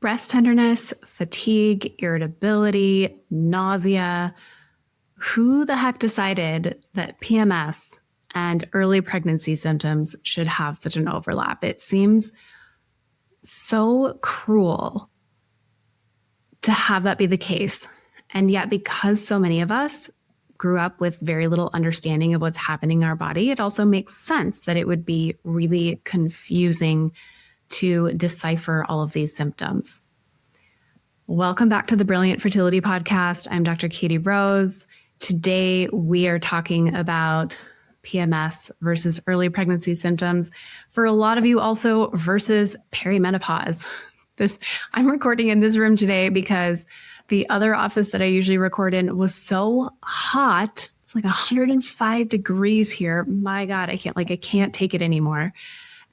breast tenderness, fatigue, irritability, nausea. Who the heck decided that PMS and early pregnancy symptoms should have such an overlap? It seems so cruel to have that be the case. And yet, because so many of us grew up with very little understanding of what's happening in our body, it also makes sense that it would be really confusing to decipher all of these symptoms. Welcome back to the Brilliant Fertility Podcast. I'm Dr. Katie Rose. Today, we are talking about PMS versus early pregnancy symptoms. For a lot of you also versus perimenopause. I'm recording in this room today because the other office that I usually record in was so hot. It's like 105 degrees here. My God, I can't take it anymore.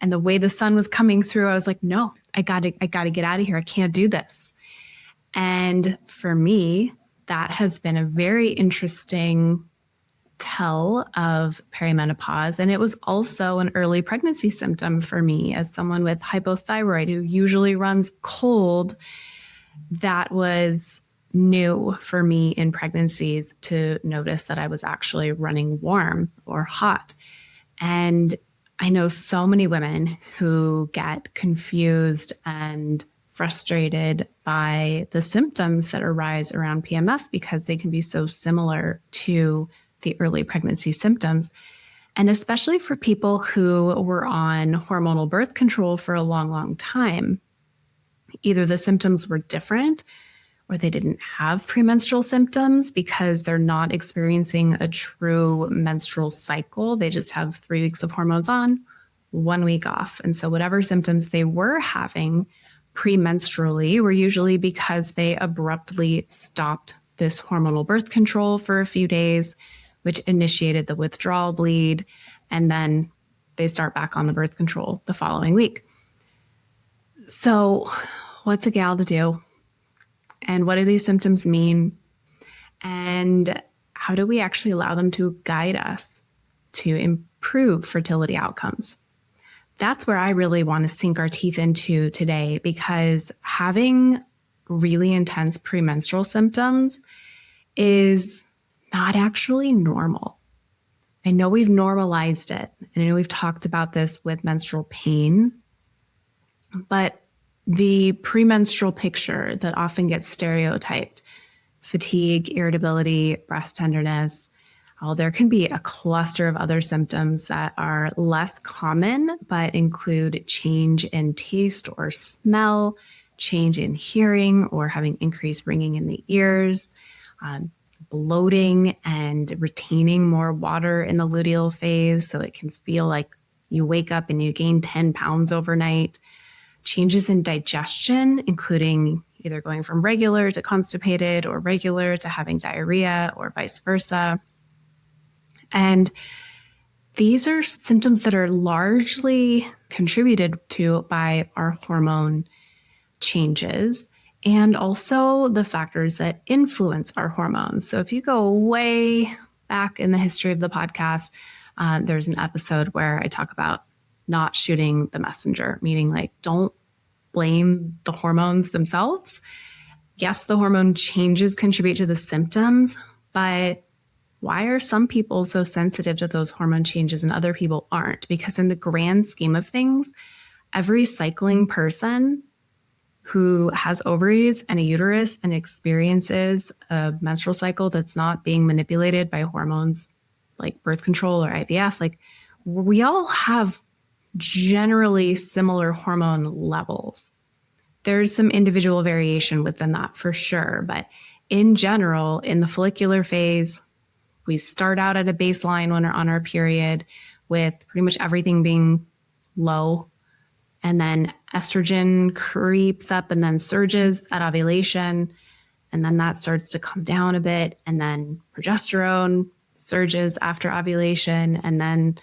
And the way the sun was coming through, I was like, no, I gotta get out of here. I can't do this. And for me, that has been a very interesting tell of perimenopause. And it was also an early pregnancy symptom for me as someone with hypothyroid who usually runs cold. That was new for me in pregnancies to notice that I was actually running warm or hot. And I know so many women who get confused and frustrated by the symptoms that arise around PMS because they can be so similar to the early pregnancy symptoms. And especially for people who were on hormonal birth control for a long, long time, either the symptoms were different or they didn't have premenstrual symptoms because they're not experiencing a true menstrual cycle. They just have 3 weeks of hormones on, 1 week off. And so whatever symptoms they were having premenstrually were usually because they abruptly stopped this hormonal birth control for a few days, which initiated the withdrawal bleed. And then they start back on the birth control the following week. So what's a gal to do? And what do these symptoms mean? And how do we actually allow them to guide us to improve fertility outcomes? That's where I really want to sink our teeth into today, because having really intense premenstrual symptoms is not actually normal. I know we've normalized it, and I know we've talked about this with menstrual pain, but the premenstrual picture that often gets stereotyped, fatigue, irritability, breast tenderness, there can be a cluster of other symptoms that are less common, but include change in taste or smell, change in hearing or having increased ringing in the ears, bloating and retaining more water in the luteal phase. So it can feel like you wake up and you gain 10 pounds overnight. Changes in digestion, including either going from regular to constipated or regular to having diarrhea or vice versa. And these are symptoms that are largely contributed to by our hormone changes and also the factors that influence our hormones. So if you go way back in the history of the podcast, there's an episode where I talk about not shooting the messenger, meaning like don't blame the hormones themselves. Yes, the hormone changes contribute to the symptoms, but why are some people so sensitive to those hormone changes and other people aren't? Because in the grand scheme of things, every cycling person who has ovaries and a uterus and experiences a menstrual cycle that's not being manipulated by hormones like birth control or IVF, like we all have generally similar hormone levels. There's some individual variation within that for sure, but in general, in the follicular phase, we start out at a baseline when we're on our period with pretty much everything being low, and then estrogen creeps up and then surges at ovulation, and then that starts to come down a bit, and then progesterone surges after ovulation, and then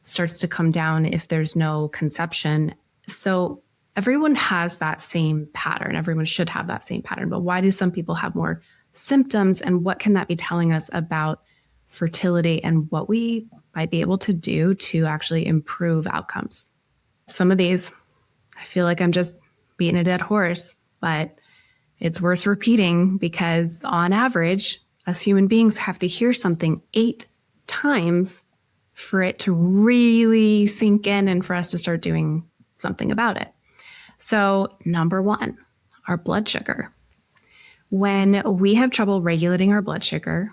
starts to come down if there's no conception. So everyone has that same pattern. Everyone should have that same pattern. But why do some people have more symptoms, and what can that be telling us about fertility and what we might be able to do to actually improve outcomes? Some of these, I feel like I'm just beating a dead horse. but it's worth repeating because on average, us human beings have to hear something 8 times for it to really sink in and for us to start doing something about it. So number 1, our blood sugar. When we have trouble regulating our blood sugar,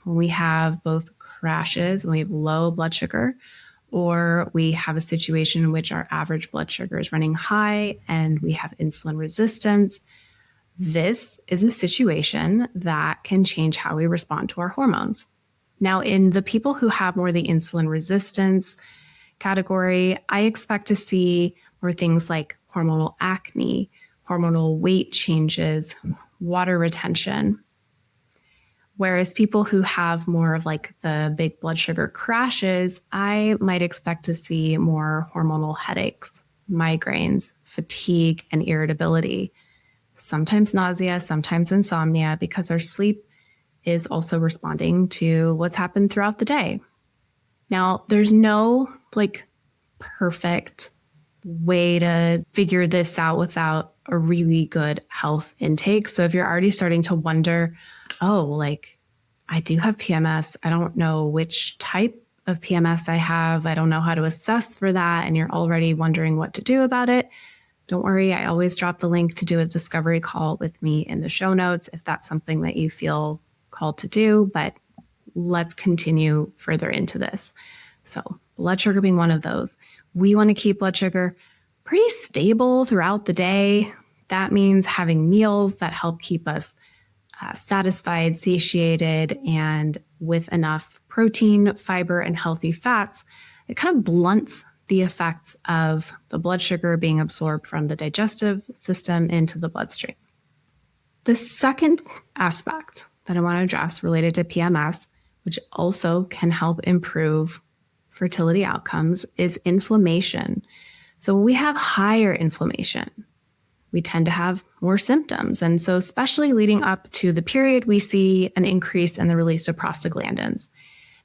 when we have both crashes, when we have low blood sugar, or we have a situation in which our average blood sugar is running high and we have insulin resistance, this is a situation that can change how we respond to our hormones. Now, in the people who have more the insulin resistance category, I expect to see more things like hormonal acne, hormonal weight changes, water retention. Whereas people who have more of like the big blood sugar crashes, I might expect to see more hormonal headaches, migraines, fatigue, and irritability. Sometimes nausea, sometimes insomnia, because our sleep is also responding to what's happened throughout the day. Now, there's no like perfect way to figure this out without a really good health intake. So if you're already starting to wonder, oh, like I do have PMS, I don't know which type of PMS I have, I don't know how to assess for that, and you're already wondering what to do about it, don't worry, I always drop the link to do a discovery call with me in the show notes if that's something that you feel called to do, but let's continue further into this. So blood sugar being one of those. We want to keep blood sugar pretty stable throughout the day. That means having meals that help keep us satisfied, satiated, and with enough protein, fiber, and healthy fats. It kind of blunts the effects of the blood sugar being absorbed from the digestive system into the bloodstream. The second aspect that I want to address related to PMS, which also can help improve fertility outcomes, is inflammation. So when we have higher inflammation, we tend to have more symptoms. And so especially leading up to the period, we see an increase in the release of prostaglandins.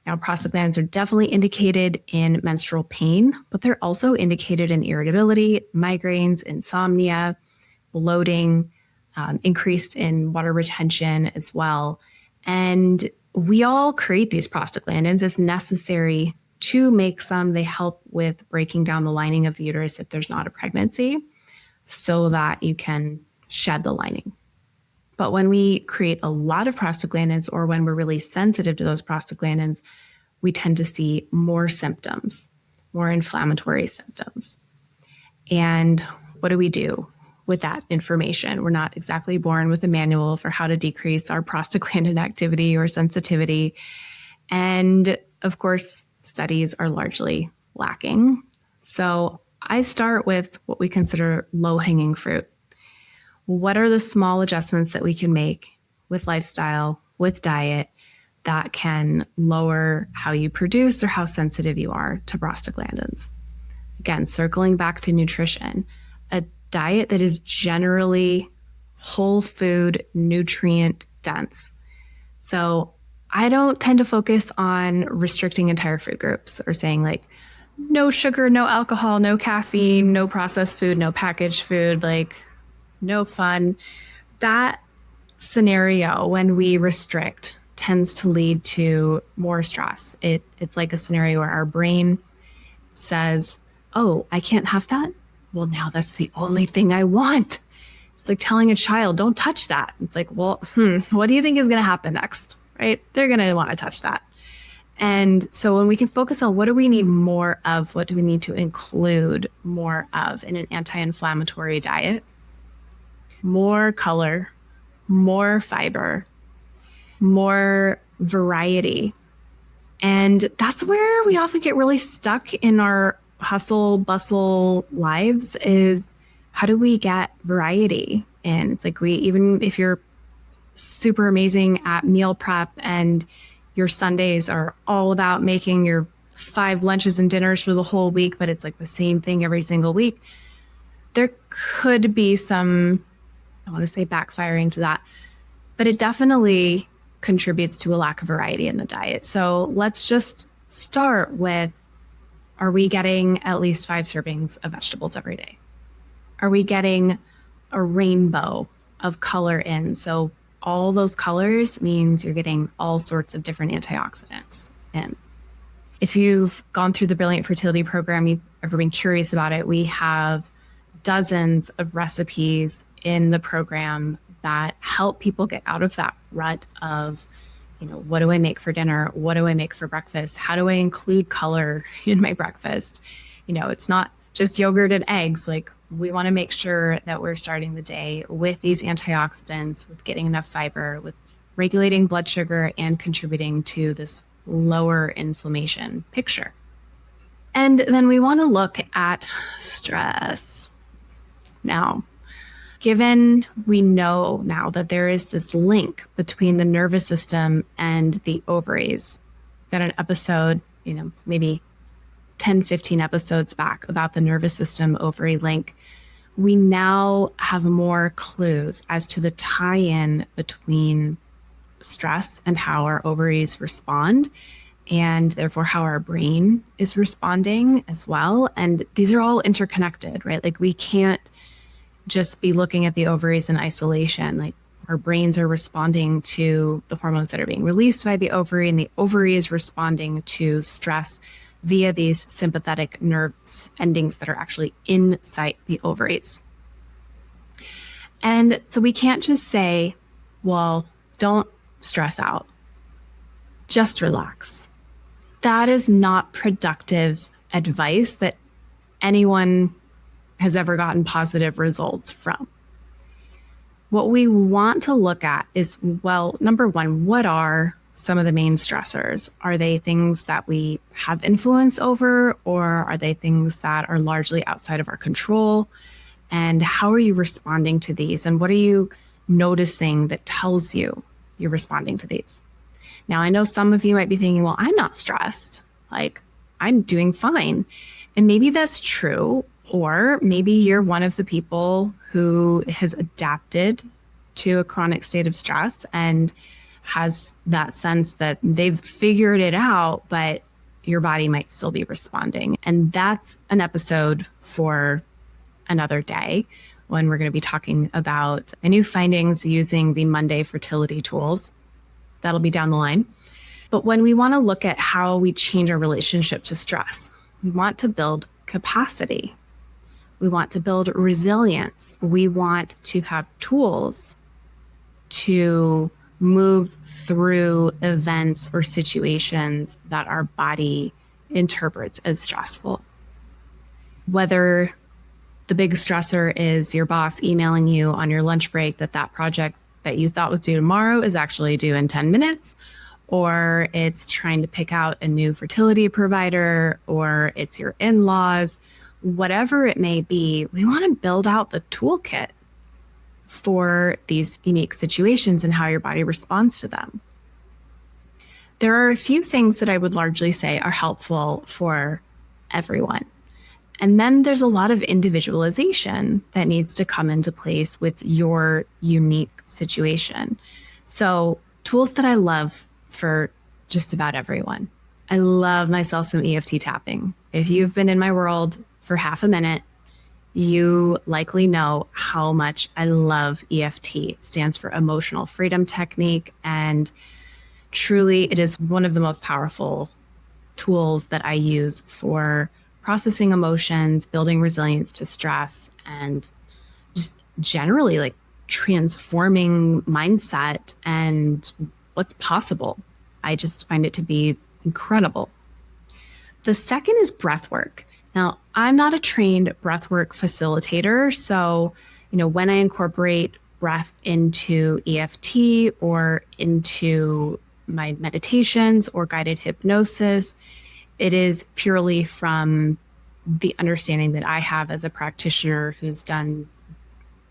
Now, prostaglandins are definitely indicated in menstrual pain, but they're also indicated in irritability, migraines, insomnia, bloating, increased in water retention as well. And we all create these prostaglandins. It's necessary to make some. They help with breaking down the lining of the uterus if there's not a pregnancy, so that you can shed the lining. But when we create a lot of prostaglandins, or when we're really sensitive to those prostaglandins, we tend to see more symptoms, more inflammatory symptoms. And what do we do with that information? We're not exactly born with a manual for how to decrease our prostaglandin activity or sensitivity. And of course, studies are largely lacking. So I start with what we consider low-hanging fruit. What are the small adjustments that we can make with lifestyle, with diet, that can lower how you produce or how sensitive you are to prostaglandins? Again, circling back to nutrition, a diet that is generally whole food, nutrient dense. So I don't tend to focus on restricting entire food groups or saying like, no sugar, no alcohol, no caffeine, no processed food, no packaged food, like no fun. That scenario, when we restrict, tends to lead to more stress. It's like a scenario where our brain says, oh, I can't have that? Well, now that's the only thing I want. It's like telling a child, don't touch that. It's like, well, what do you think is going to happen next, right? They're going to want to touch that. And so when we can focus on what do we need more of, what do we need to include more of in an anti-inflammatory diet? More color, more fiber, more variety. And that's where we often get really stuck in our hustle, bustle lives, is how do we get variety in? It's like even if you're super amazing at meal prep and your Sundays are all about making your 5 lunches and dinners for the whole week, but it's like the same thing every single week, there could be some, I want to say backfiring to that, but it definitely contributes to a lack of variety in the diet. So let's just start with, are we getting at least 5 servings of vegetables every day? Are we getting a rainbow of color in. So all those colors means you're getting all sorts of different antioxidants in. If you've gone through the Brilliant Fertility Program, you've ever been curious about it, we have dozens of recipes in the program that help people get out of that rut of, what do I make for dinner? What do I make for breakfast? How do I include color in my breakfast? It's not just yogurt and eggs. Like, we want to make sure that we're starting the day with these antioxidants, with getting enough fiber, with regulating blood sugar and contributing to this lower inflammation picture. And then we want to look at stress. Now, given we know now that there is this link between the nervous system and the ovaries, got an episode, maybe 10, 15 episodes back about the nervous system ovary link. We now have more clues as to the tie-in between stress and how our ovaries respond, and therefore how our brain is responding as well. And these are all interconnected, right? Like, we can't just be looking at the ovaries in isolation. Like, our brains are responding to the hormones that are being released by the ovary, and the ovary is responding to stress via these sympathetic nerve endings that are actually inside the ovaries. And so we can't just say, well, don't stress out, just relax. That is not productive advice that anyone has ever gotten positive results from. What we want to look at is, well, number one, what are some of the main stressors? Are they things that we have influence over, or are they things that are largely outside of our control? And how are you responding to these? And what are you noticing that tells you you're responding to these? Now, I know some of you might be thinking, well, I'm not stressed. Like, I'm doing fine. And maybe that's true. Or maybe you're one of the people who has adapted to a chronic state of stress and has that sense that they've figured it out, but your body might still be responding. And that's an episode for another day, when we're going to be talking about the new findings using the Monday fertility tools. That'll be down the line. But when we want to look at how we change our relationship to stress, we want to build capacity. We want to build resilience. We want to have tools to move through events or situations that our body interprets as stressful. Whether the big stressor is your boss emailing you on your lunch break that project that you thought was due tomorrow is actually due in 10 minutes, or it's trying to pick out a new fertility provider, or it's your in-laws, whatever it may be, we want to build out the toolkit for these unique situations and how your body responds to them. There are a few things that I would largely say are helpful for everyone. And then there's a lot of individualization that needs to come into place with your unique situation. So tools that I love for just about everyone. I love myself some EFT tapping. If you've been in my world for half a minute, you likely know how much I love EFT. It stands for Emotional Freedom Technique. And truly, it is one of the most powerful tools that I use for processing emotions, building resilience to stress, and just generally like transforming mindset and what's possible. I just find it to be incredible. The second is breathwork. Now, I'm not a trained breathwork facilitator, so when I incorporate breath into EFT or into my meditations or guided hypnosis, it is purely from the understanding that I have as a practitioner who's done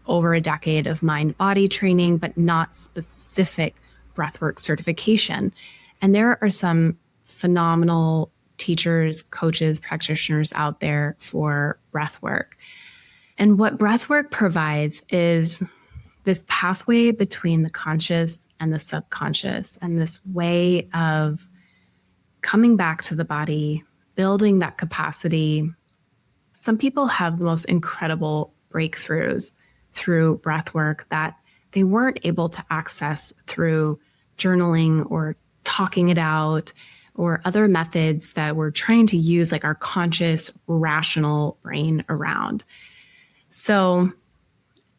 over a decade of mind-body training, but not specific breathwork certification. And there are some phenomenal teachers, coaches, practitioners out there for breathwork. And what breathwork provides is this pathway between the conscious and the subconscious, and this way of coming back to the body, building that capacity. Some people have the most incredible breakthroughs through breath work that they weren't able to access through journaling or talking it out or other methods that we're trying to use like our conscious, rational brain around. So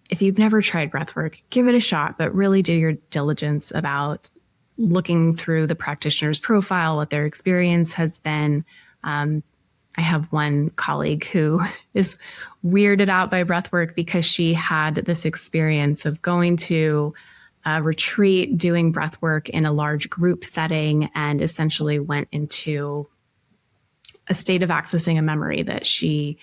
if you've never tried breathwork, give it a shot, but really do your diligence about looking through the practitioner's profile, what their experience has been. I have one colleague who is weirded out by breathwork because she had this experience of going to a retreat, doing breathwork in a large group setting, and essentially went into a state of accessing a memory that she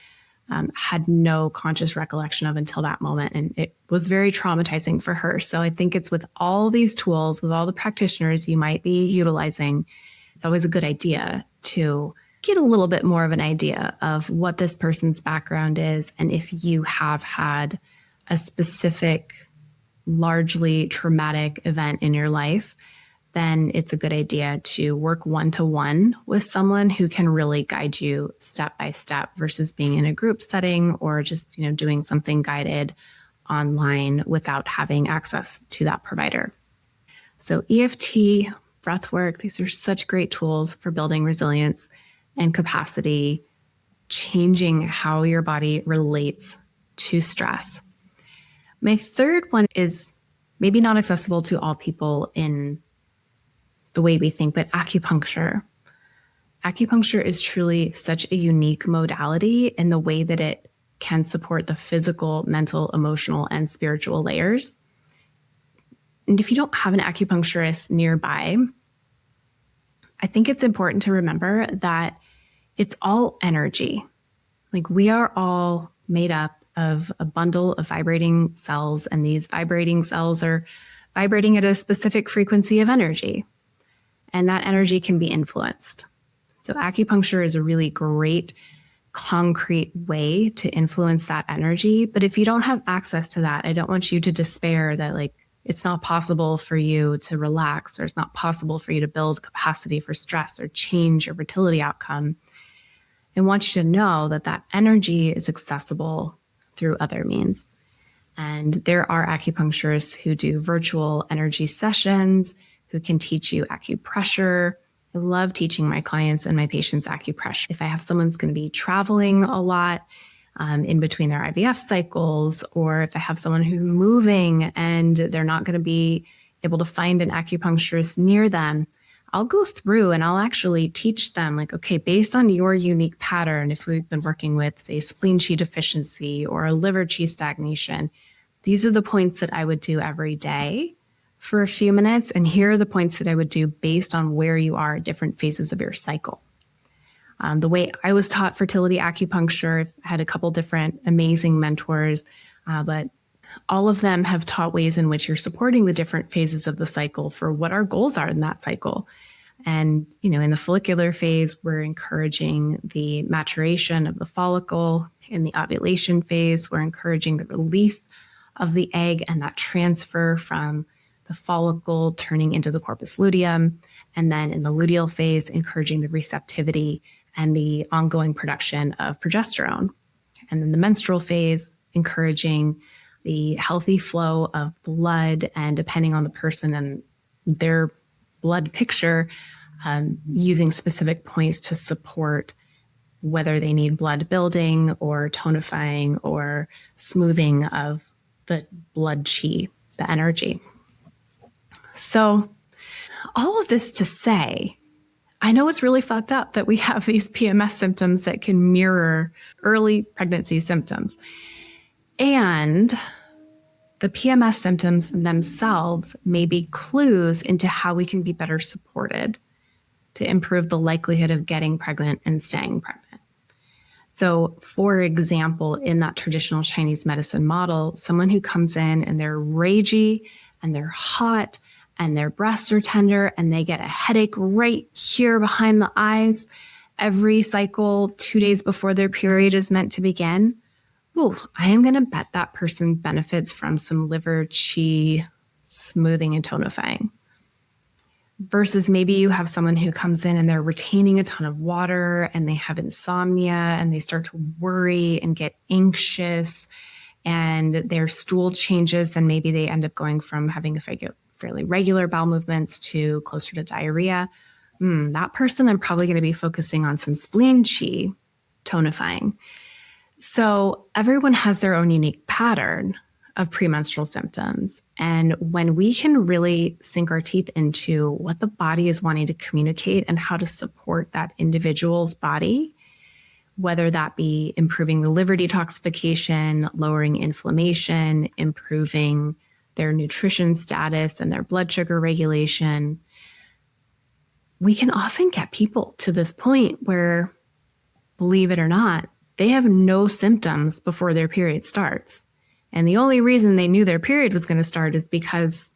had no conscious recollection of until that moment. And it was very traumatizing for her. So I think it's with all these tools, with all the practitioners you might be utilizing, it's always a good idea to get a little bit more of an idea of what this person's background is. And if you have had a specific, largely traumatic event in your life, then it's a good idea to work one-to-one with someone who can really guide you step by step versus being in a group setting or just, doing something guided online without having access to that provider. So EFT, breathwork, these are such great tools for building resilience and capacity, changing how your body relates to stress. My third one is maybe not accessible to all people in the way we think, but acupuncture. Acupuncture is truly such a unique modality in the way that it can support the physical, mental, emotional, and spiritual layers. And if you don't have an acupuncturist nearby, I think it's important to remember that it's all energy. Like we are all made up of a bundle of vibrating cells, and these vibrating cells are vibrating at a specific frequency of energy. And that energy can be influenced. So acupuncture is a really great, concrete way to influence that energy. But if you don't have access to that, I don't want you to despair that it's not possible for you to relax, or it's not possible for you to build capacity for stress or change your fertility outcome. I want you to know that that energy is accessible through other means. And there are acupuncturists who do virtual energy sessions, who can teach you acupressure. I love teaching my clients and my patients acupressure. If I have someone who's going to be traveling a lot in between their IVF cycles, or if I have someone who's moving and they're not going to be able to find an acupuncturist near them, I'll go through and I'll actually teach them okay, based on your unique pattern, if we've been working with a spleen qi deficiency or a liver qi stagnation, these are the points that I would do every day for a few minutes. And here are the points that I would do based on where you are at different phases of your cycle. The way I was taught fertility acupuncture, I've had a couple different amazing mentors, but all of them have taught ways in which you're supporting the different phases of the cycle for what our goals are in that cycle. And, in the follicular phase, we're encouraging the maturation of the follicle. In the ovulation phase, we're encouraging the release of the egg and that transfer from the follicle turning into the corpus luteum. And then in the luteal phase, encouraging the receptivity and the ongoing production of progesterone. And then the menstrual phase, encouraging the healthy flow of blood, and depending on the person and their blood picture, using specific points to support whether they need blood building or tonifying or smoothing of the blood qi, the energy. So all of this to say, I know it's really fucked up that we have these PMS symptoms that can mirror early pregnancy symptoms. And the PMS symptoms themselves may be clues into how we can be better supported to improve the likelihood of getting pregnant and staying pregnant. So, for example, in that traditional Chinese medicine model, someone who comes in and they're ragey and they're hot and their breasts are tender and they get a headache right here behind the eyes every cycle 2 days before their period is meant to begin, well, I am going to bet that person benefits from some liver qi smoothing and tonifying. Versus maybe you have someone who comes in and they're retaining a ton of water and they have insomnia and they start to worry and get anxious and their stool changes, and maybe they end up going from having a fairly regular bowel movements to closer to diarrhea. That person, I'm probably going to be focusing on some spleen qi tonifying. So everyone has their own unique pattern of premenstrual symptoms. And when we can really sink our teeth into what the body is wanting to communicate and how to support that individual's body, whether that be improving the liver detoxification, lowering inflammation, improving their nutrition status and their blood sugar regulation, we can often get people to this point where, believe it or not, they have no symptoms before their period starts. And the only reason they knew their period was going to start is because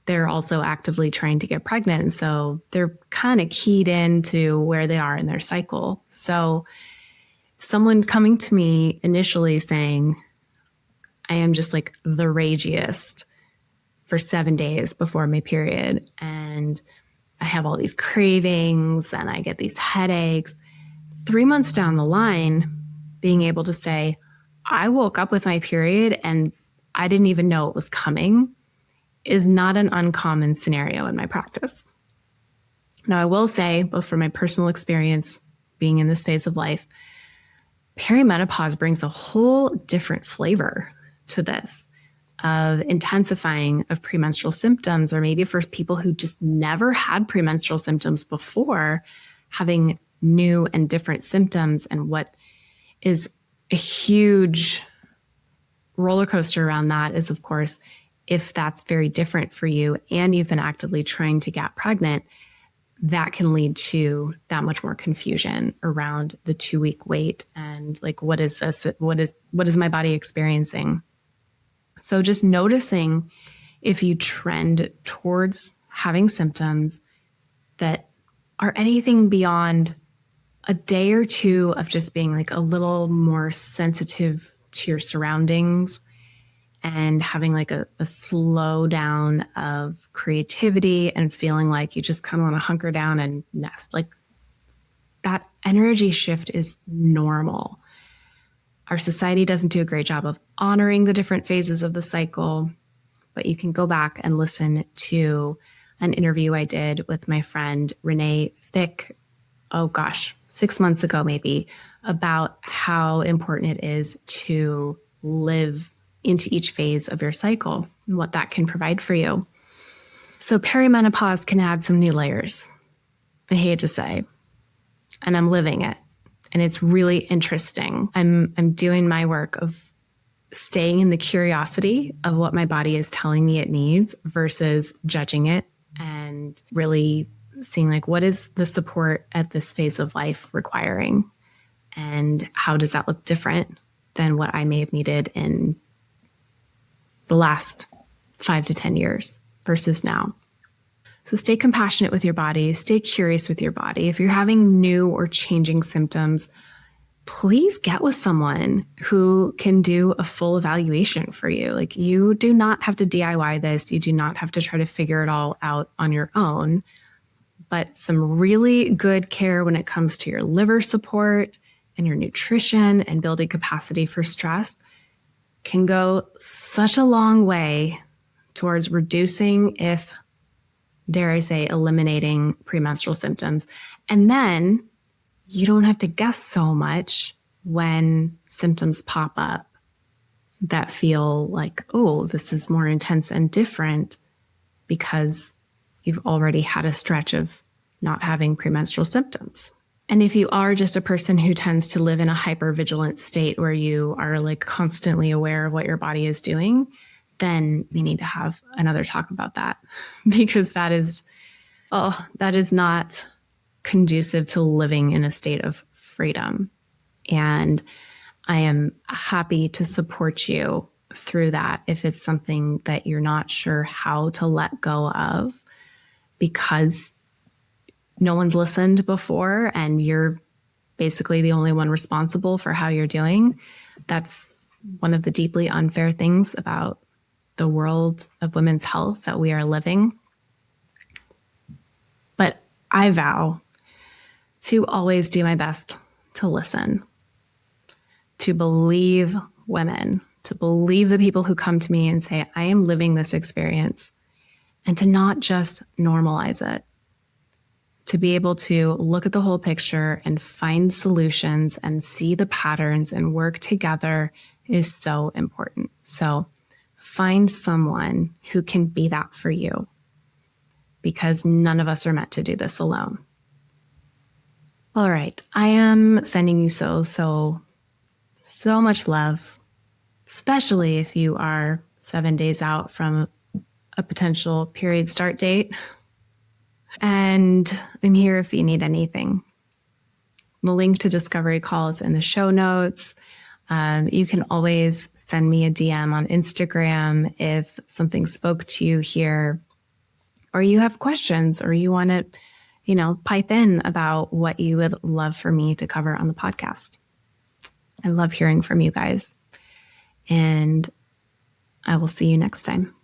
they're also actively trying to get pregnant. And so they're kind of keyed into where they are in their cycle. So someone coming to me initially saying, I am just like the ragiest for 7 days before my period, and I have all these cravings and I get these headaches. 3 months down the line, being able to say, I woke up with my period and I didn't even know it was coming is not an uncommon scenario in my practice. Now, I will say, both from my personal experience being in this phase of life, perimenopause brings a whole different flavor to this of intensifying of premenstrual symptoms, or maybe for people who just never had premenstrual symptoms before, having new and different symptoms. And what is a huge roller coaster around that is, of course, if that's very different for you and you've been actively trying to get pregnant, that can lead to that much more confusion around the 2-week wait and like, what is this? What is my body experiencing? So just noticing if you trend towards having symptoms that are anything beyond a day or two of just being like a little more sensitive to your surroundings and having like a slow down of creativity and feeling like you just kind of want to hunker down and nest. Like, that energy shift is normal. Our society doesn't do a great job of honoring the different phases of the cycle, but you can go back and listen to an interview I did with my friend Renee Thick, 6 months ago maybe, about how important it is to live into each phase of your cycle and what that can provide for you. So perimenopause can add some new layers, I hate to say, and I'm living it. And it's really interesting. I'm doing my work of staying in the curiosity of what my body is telling me it needs versus judging it, and really seeing like, what is the support at this phase of life requiring? And how does that look different than what I may have needed in the last 5 to 10 years versus now? So stay compassionate with your body, stay curious with your body. If you're having new or changing symptoms, please get with someone who can do a full evaluation for you. Like, you do not have to DIY this. You do not have to try to figure it all out on your own. But some really good care when it comes to your liver support and your nutrition and building capacity for stress can go such a long way towards reducing, if dare I say, eliminating premenstrual symptoms. And then you don't have to guess so much when symptoms pop up that feel like, oh, this is more intense and different, because you've already had a stretch of not having premenstrual symptoms. And if you are just a person who tends to live in a hypervigilant state where you are like constantly aware of what your body is doing, then we need to have another talk about that, because that is not conducive to living in a state of freedom. And I am happy to support you through that if it's something that you're not sure how to let go of because no one's listened before and you're basically the only one responsible for how you're doing. That's one of the deeply unfair things about the world of women's health that we are living. But I vow to always do my best to listen, to believe women, to believe the people who come to me and say, I am living this experience, and to not just normalize it, to be able to look at the whole picture and find solutions and see the patterns and work together is so important. So find someone who can be that for you, because none of us are meant to do this alone. All right. I am sending you so much love, especially if you are 7 days out from a potential period start date. And I'm here if you need anything. The link to Discovery Call is in the show notes. You can always send me a DM on Instagram if something spoke to you here, or you have questions, or you want to, pipe in about what you would love for me to cover on the podcast. I love hearing from you guys, and I will see you next time.